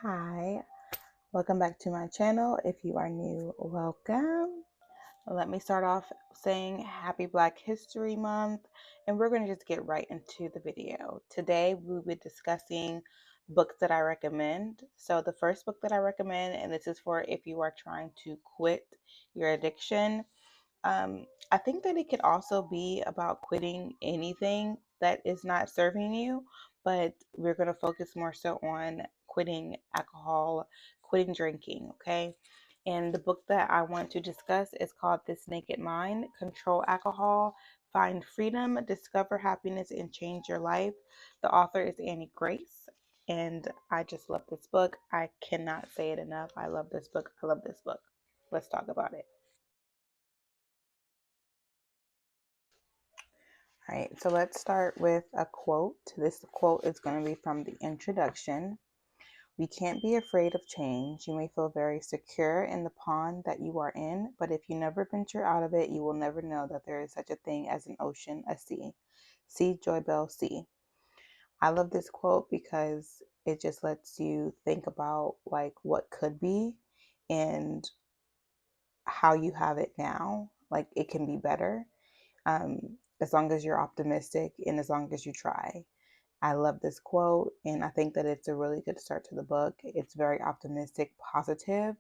Hi, welcome back to my channel. If you are new, welcome. Let me start off saying happy Black History Month, and we're going to just get right into the video. Today, we'll be discussing books that I recommend. So the first book that I recommend, and this is for if you are trying to quit your addiction. I think that it could also be about quitting anything that is not serving you, but we're going to focus more so on quitting alcohol, quitting drinking, okay? And the book that I want to discuss is called This Naked Mind: Control Alcohol, Find Freedom, Discover Happiness, and Change Your Life. The author is Annie Grace, and I just love this book. I cannot say it enough. I love this book. I love this book. Let's talk about it. All right, so let's start with a quote. This quote is going to be from the introduction. We can't be afraid of change. You may feel very secure in the pond that you are in, but if you never venture out of it, you will never know that there is such a thing as an ocean, a sea. See Joy Bell C. I love this quote because it just lets you think about like what could be and how you have it now. Like it can be better, as long as you're optimistic and as long as you try. I love this quote, and I think that it's a really good start to the book. It's very optimistic, positive,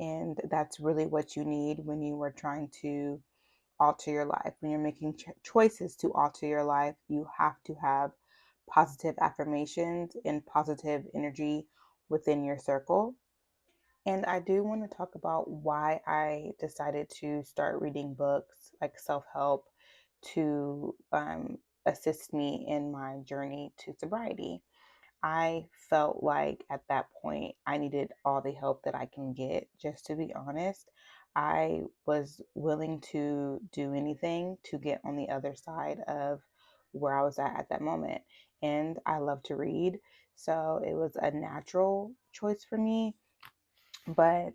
and that's really what you need when you are trying to alter your life. When you're making choices to alter your life, you have to have positive affirmations and positive energy within your circle. And I do want to talk about why I decided to start reading books like self help to assist me in my journey to sobriety. I felt like at that point I needed all the help that I can get. Just to be honest, I was willing to do anything to get on the other side of where I was at that moment. And I love to read. So it was a natural choice for me, but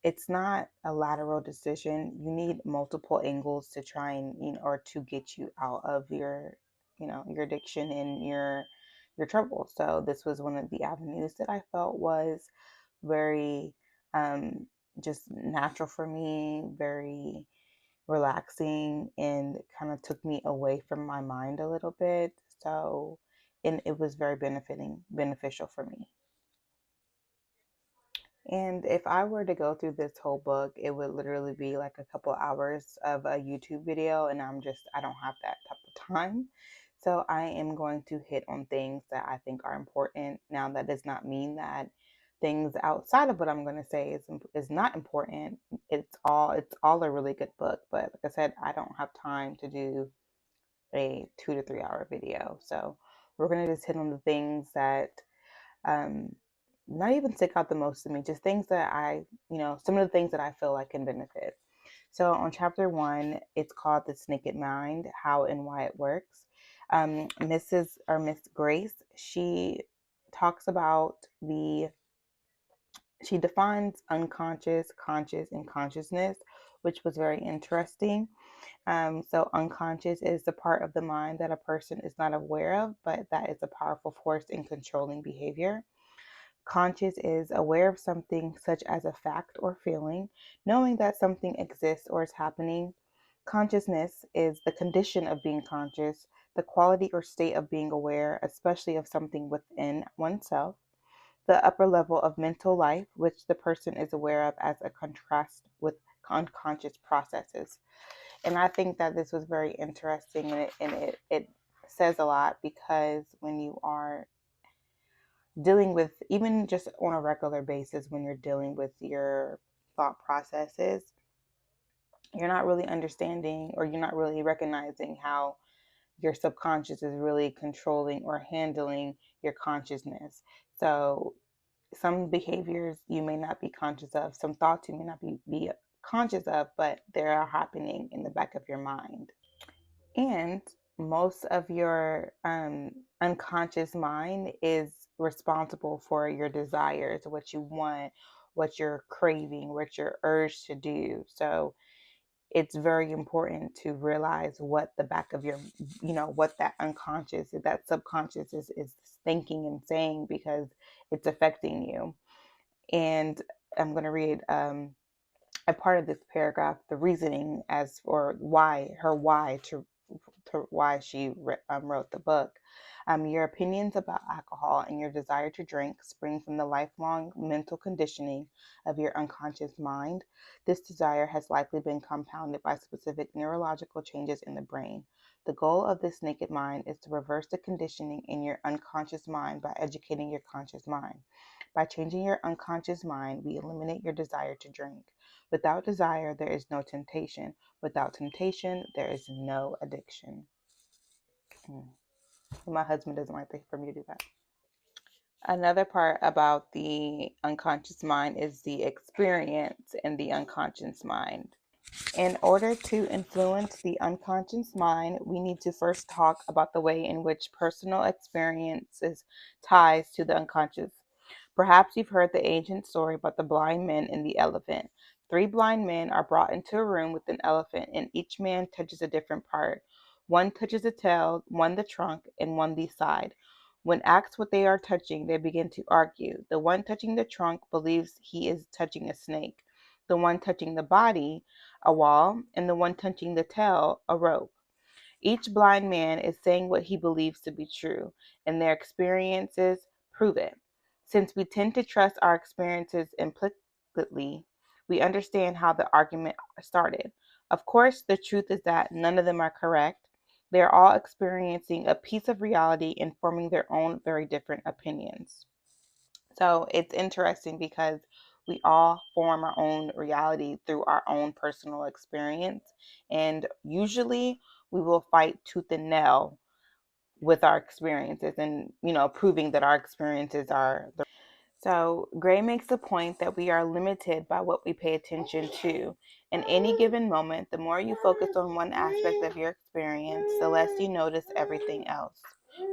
it's not a lateral decision. You need multiple angles to try and or to get you out of your your addiction and your trouble. So this was one of the avenues that I felt was very um, just natural for me, very relaxing, and kind of took me away from my mind a little bit. So, and it was very beneficial for me. And if I were to go through this whole book, it would literally be like a couple hours of a YouTube video, and I don't have that type of time. So I am going to hit on things that I think are important. Now, that does not mean that things outside of what I'm going to say is not important. It's all a really good book, but like I said, I don't have time to do a 2 to 3 hour video. So we're going to just hit on the things that um, not even stick out the most to me, just things that some of the things that I feel like can benefit. So on chapter 1, it's called The Naked Mind: How and Why It Works. Miss Grace, talks about she defines unconscious, conscious, and consciousness, which was very interesting. So unconscious is the part of the mind that a person is not aware of, but that is a powerful force in controlling behavior. Conscious is aware of something such as a fact or feeling, knowing that something exists or is happening. Consciousness is the condition of being conscious, the quality or state of being aware, especially of something within oneself. The upper level of mental life, which the person is aware of as a contrast with unconscious processes. And I think that this was very interesting, and it says a lot, because when you are dealing with, even just on a regular basis, when you're dealing with your thought processes, you're not really understanding, or you're not really recognizing how your subconscious is really controlling or handling your consciousness. So some behaviors you may not be conscious of, some thoughts you may not be conscious of, but they are happening in the back of your mind. And most of your unconscious mind is responsible for your desires, what you want, what you're craving, what you're urged to do. So it's very important to realize what the back of your, what that unconscious, that subconscious is thinking and saying, because it's affecting you. And I'm going to read a part of this paragraph, the reasoning as for why to why she wrote the book. Your opinions about alcohol and your desire to drink spring from the lifelong mental conditioning of your unconscious mind. This desire has likely been compounded by specific neurological changes in the brain. The goal of this naked mind is to reverse the conditioning in your unconscious mind by educating your conscious mind. By changing your unconscious mind, we eliminate your desire to drink. Without desire, there is no temptation. Without temptation, there is no addiction. My husband doesn't like for me to do that. Another part about the unconscious mind is the experience in the unconscious mind. In order to influence the unconscious mind, we need to first talk about the way in which personal experiences ties to the unconscious. Perhaps you've heard the ancient story about the blind men and the elephant. Three blind men are brought into a room with an elephant, and each man touches a different part. One touches the tail, one the trunk, and one the side. When asked what they are touching, they begin to argue. The one touching the trunk believes he is touching a snake, the one touching the body, a wall, and the one touching the tail, a rope. Each blind man is saying what he believes to be true, and their experiences prove it. Since we tend to trust our experiences implicitly, we understand how the argument started. Of course, the truth is that none of them are correct. They are all experiencing a piece of reality and forming their own very different opinions. So it's interesting because we all form our own reality through our own personal experience. And usually we will fight tooth and nail with our experiences and, proving that our experiences are the. So, Gray makes the point that we are limited by what we pay attention to. In any given moment, the more you focus on one aspect of your experience, the less you notice everything else.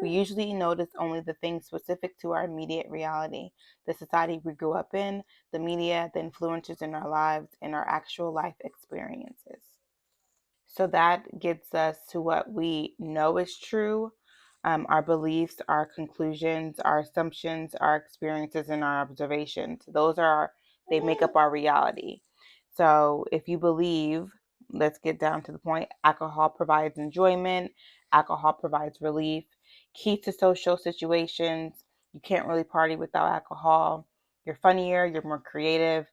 We usually notice only the things specific to our immediate reality, the society we grew up in, the media, the influences in our lives, and our actual life experiences. So that gets us to what we know is true, our beliefs, our conclusions, our assumptions, our experiences, and our observations. They make up our reality. So if you believe, let's get down to the point, alcohol provides enjoyment, alcohol provides relief, key to social situations, you can't really party without alcohol, you're funnier, you're more creative,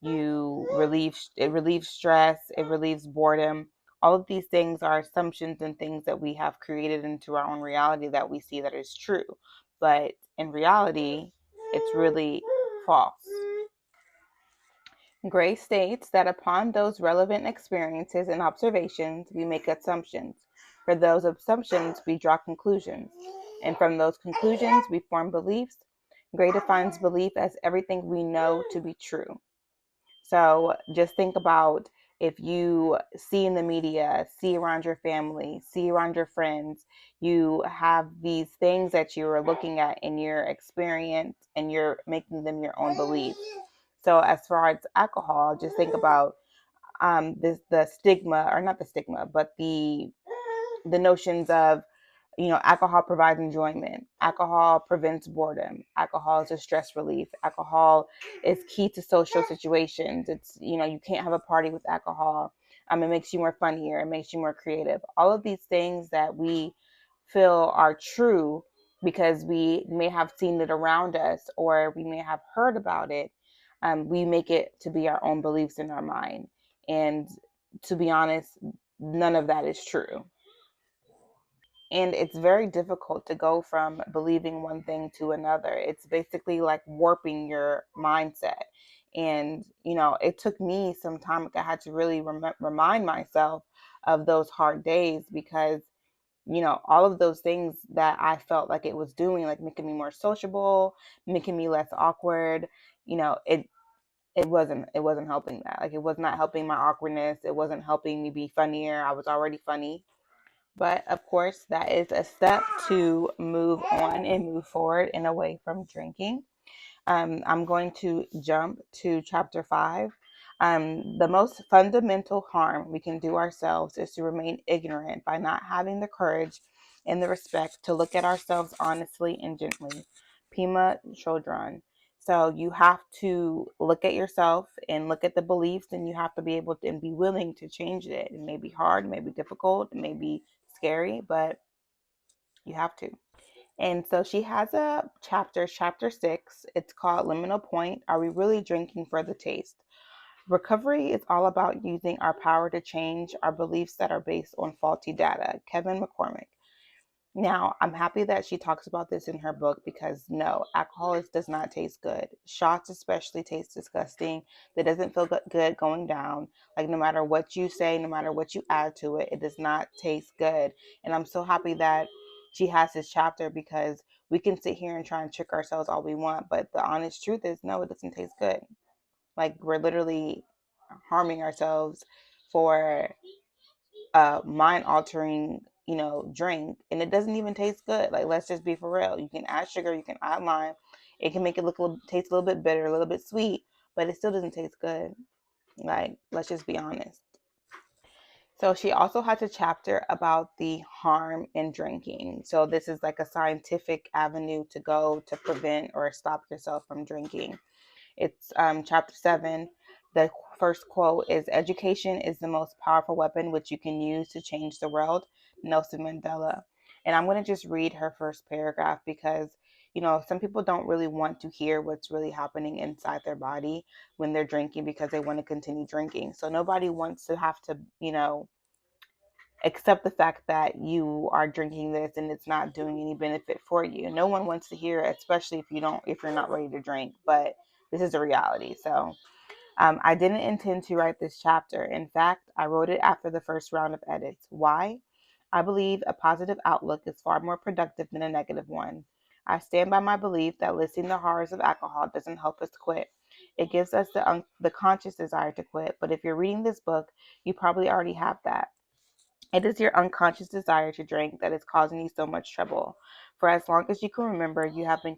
it relieves stress, it relieves boredom. All of these things are assumptions and things that we have created into our own reality that we see that is true. But in reality, it's really false. Gray states that upon those relevant experiences and observations, we make assumptions. For those assumptions, we draw conclusions. And from those conclusions, we form beliefs. Gray defines belief as everything we know to be true. So just think about, if you see in the media, see around your family, see around your friends, you have these things that you are looking at in your experience and you're making them your own beliefs. So as far as alcohol, just think about the stigma, or not the stigma, but the notions of, alcohol provides enjoyment, alcohol prevents boredom, alcohol is a stress relief, alcohol is key to social situations. It's, you can't have a party with alcohol. It makes you more funnier, it makes you more creative. All of these things that we feel are true because we may have seen it around us or we may have heard about it, we make it to be our own beliefs in our mind. And to be honest, none of that is true. And it's very difficult to go from believing one thing to another. It's basically like warping your mindset. And, it took me some time. I had to really remind myself of those hard days because, all of those things that I felt like it was doing, like making me more sociable, making me less awkward, it wasn't helping that. Like, it was not helping my awkwardness. It wasn't helping me be funnier. I was already funny. But of course, that is a step to move on and move forward and away from drinking. I'm going to jump to chapter 5. The most fundamental harm we can do ourselves is to remain ignorant by not having the courage and the respect to look at ourselves honestly and gently. Pima Chodron. So you have to look at yourself and look at the beliefs, and you have to be able to and be willing to change it. It may be hard, it may be difficult, it may be scary, but you have to. And so she has a chapter 6. It's called Liminal Point. Are we really drinking for the taste? Recovery is all about using our power to change our beliefs that are based on faulty data. Kevin McCormick. Now, I'm happy that she talks about this in her book because no, alcohol does not taste good. Shots, especially, taste disgusting. That doesn't feel good going down. Like, no matter what you say, no matter what you add to it, it does not taste good. And I'm so happy that she has this chapter because we can sit here and try and trick ourselves all we want. But the honest truth is, no, it doesn't taste good. Like, we're literally harming ourselves for a mind altering, drink, and it doesn't even taste good. Like, let's just be for real. You can add sugar, you can add lime. It can make it taste a little bit bitter, a little bit sweet, but it still doesn't taste good. Like, let's just be honest. So she also has a chapter about the harm in drinking. So this is like a scientific avenue to go to prevent or stop yourself from drinking. It's chapter 7. The first quote is, education is the most powerful weapon which you can use to change the world. Nelson Mandela. And I'm going to just read her first paragraph because, some people don't really want to hear what's really happening inside their body when they're drinking because they want to continue drinking. So nobody wants to have to, accept the fact that you are drinking this and it's not doing any benefit for you. No one wants to hear it, especially if you're not ready to drink, but this is a reality. So I didn't intend to write this chapter. In fact, I wrote it after the first round of edits. Why? I believe a positive outlook is far more productive than a negative one. I stand by my belief that listing the horrors of alcohol doesn't help us quit. It gives us the conscious desire to quit. But if you're reading this book, you probably already have that. It is your unconscious desire to drink that is causing you so much trouble. For as long as you can remember, you have been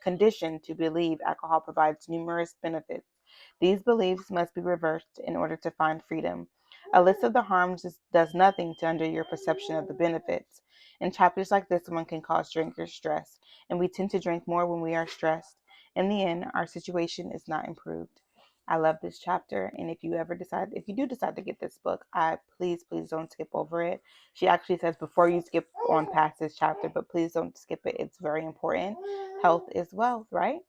conditioned to believe alcohol provides numerous benefits. These beliefs must be reversed in order to find freedom. A list of the harms does nothing to undo your perception of the benefits. In chapters like this one can cause drinkers stress, and we tend to drink more when we are stressed. In the end, our situation is not improved. I love this chapter, and if you do decide to get this book, I please don't skip over it. She actually says before you skip on past this chapter, but please don't skip it. It's very important. Health is wealth, right?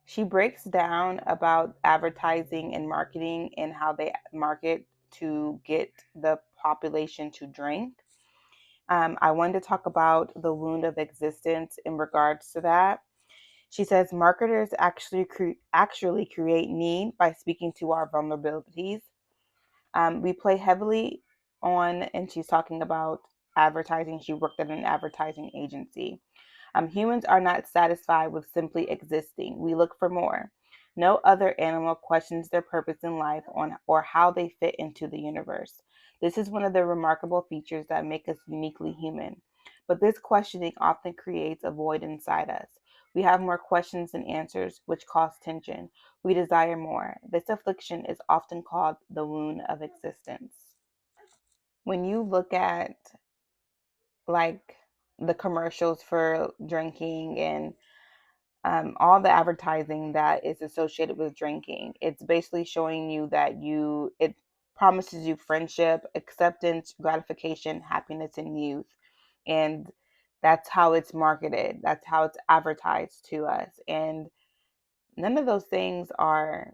She breaks down about advertising and marketing and how they market to get the population to drink. I wanted to talk about the wound of existence in regards to that. She says marketers actually create need by speaking to our vulnerabilities. We play heavily on, and she's talking about advertising. She worked at an advertising agency. Humans are not satisfied with simply existing. We look for more. No other animal questions their purpose in life or how they fit into the universe. This is one of the remarkable features that make us uniquely human. But this questioning often creates a void inside us. We have more questions than answers, which cause tension. We desire more. This affliction is often called the wound of existence. When you look at like the commercials for drinking and all the advertising that is associated with drinking, it's basically showing you that it promises you friendship, acceptance, gratification, happiness, and youth. And that's how it's marketed. That's how it's advertised to us. And none of those things are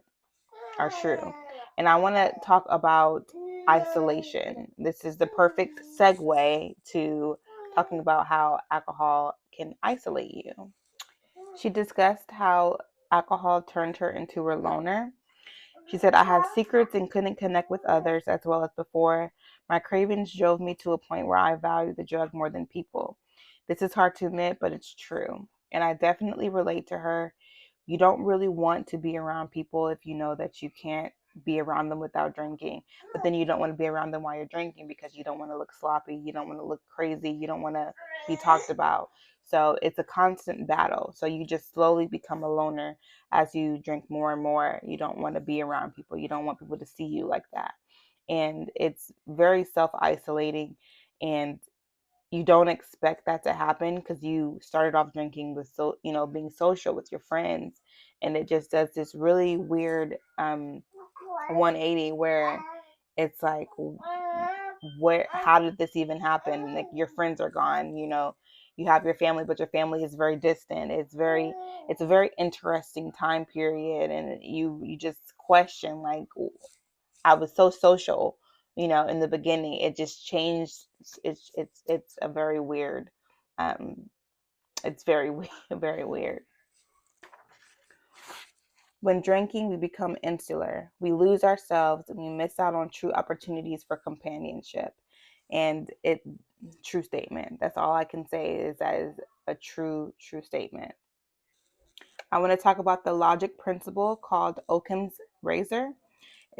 true. And I want to talk about isolation. This is the perfect segue to talking about how alcohol can isolate you. She discussed how alcohol turned her into a loner. She said, I had secrets and couldn't connect with others as well as before. My cravings drove me to a point where I valued the drug more than people. This is hard to admit, but it's true. And I definitely relate to her. You don't really want to be around people if you know that you can't be around them without drinking, but then you don't want to be around them while you're drinking because you don't want to look sloppy, you don't want to look crazy, you don't want to be talked about. So it's a constant battle. So you just slowly become a loner as you drink more and more. You don't want to be around people, you don't want people to see you like that, and it's very self-isolating, and you don't expect that to happen because you started off drinking with, being social with your friends, and it just does this really weird 180 where it's like, where, how did this even happen? Like, your friends are gone, you have your family, but your family is very distant. It's a very interesting time period, and you just question, like, I was so social, in the beginning. It just changed. It's a very weird. Um, it's very very weird. When drinking, we become insular. We lose ourselves, and we miss out on true opportunities for companionship. And true statement. That's all I can say is that is a true statement. I want to talk about the logic principle called Occam's razor.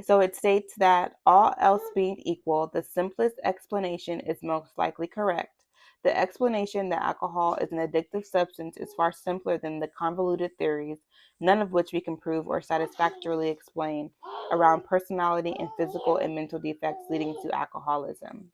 So it states that all else being equal, the simplest explanation is most likely correct. The explanation that alcohol is an addictive substance is far simpler than the convoluted theories, none of which we can prove or satisfactorily explain, around personality and physical and mental defects leading to alcoholism.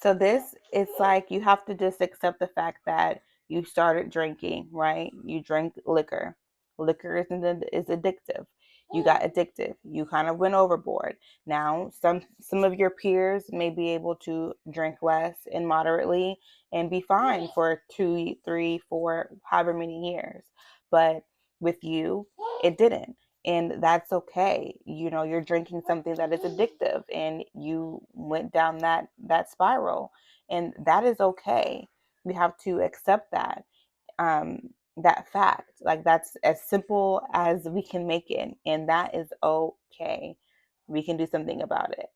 So this, it's like you have to just accept the fact that you started drinking, right? You drink liquor. Liquor is addictive. You got addictive. You kind of went overboard. Now, some of your peers may be able to drink less and moderately and be fine for 2, 3, 4, however many years. But with you, it didn't, and that's okay. You're drinking something that is addictive, and you went down that spiral, and that is okay. We have to accept um that fact. Like, that's as simple as we can make it, and that is okay. We can do something about it.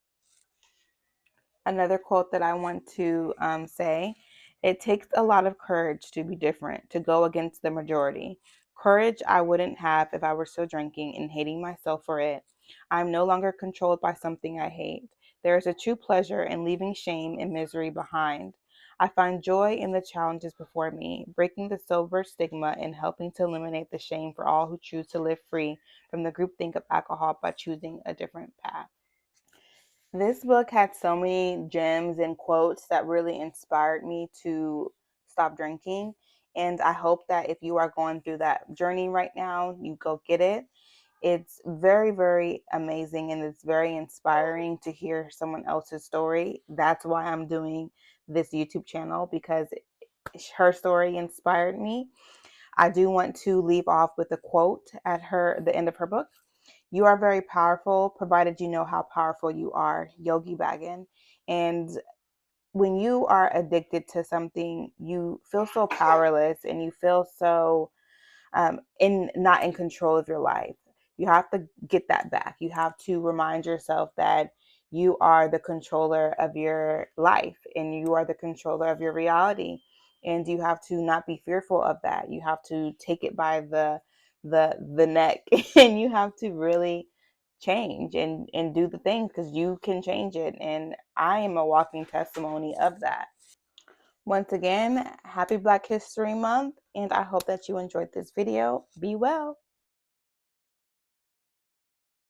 Another quote that I want to say: it takes a lot of courage to be different, to go against the majority. Courage I wouldn't have if I were still drinking and hating myself for it. I'm no longer controlled by something I hate. There is a true pleasure in leaving shame and misery behind. I find joy in the challenges before me, breaking the sober stigma and helping to eliminate the shame for all who choose to live free from the groupthink of alcohol by choosing a different path. This book had so many gems and quotes that really inspired me to stop drinking. And I hope that if you are going through that journey right now, you go get it. It's very, very amazing, and it's very inspiring to hear someone else's story. That's why I'm doing this YouTube channel, because her story inspired me. I do want to leave off with a quote at the end of her book. You are very powerful, provided you know how powerful you are. Yogi Bagan. And when you are addicted to something, you feel so powerless, and you feel so not in control of your life. You have to get that back. You have to remind yourself that you are the controller of your life, and you are the controller of your reality. And you have to not be fearful of that. You have to take it by the neck and you have to really change and do the things, because you can change it. And I am a walking testimony of that. Once again, happy Black History Month, and I hope that you enjoyed this video. Be well.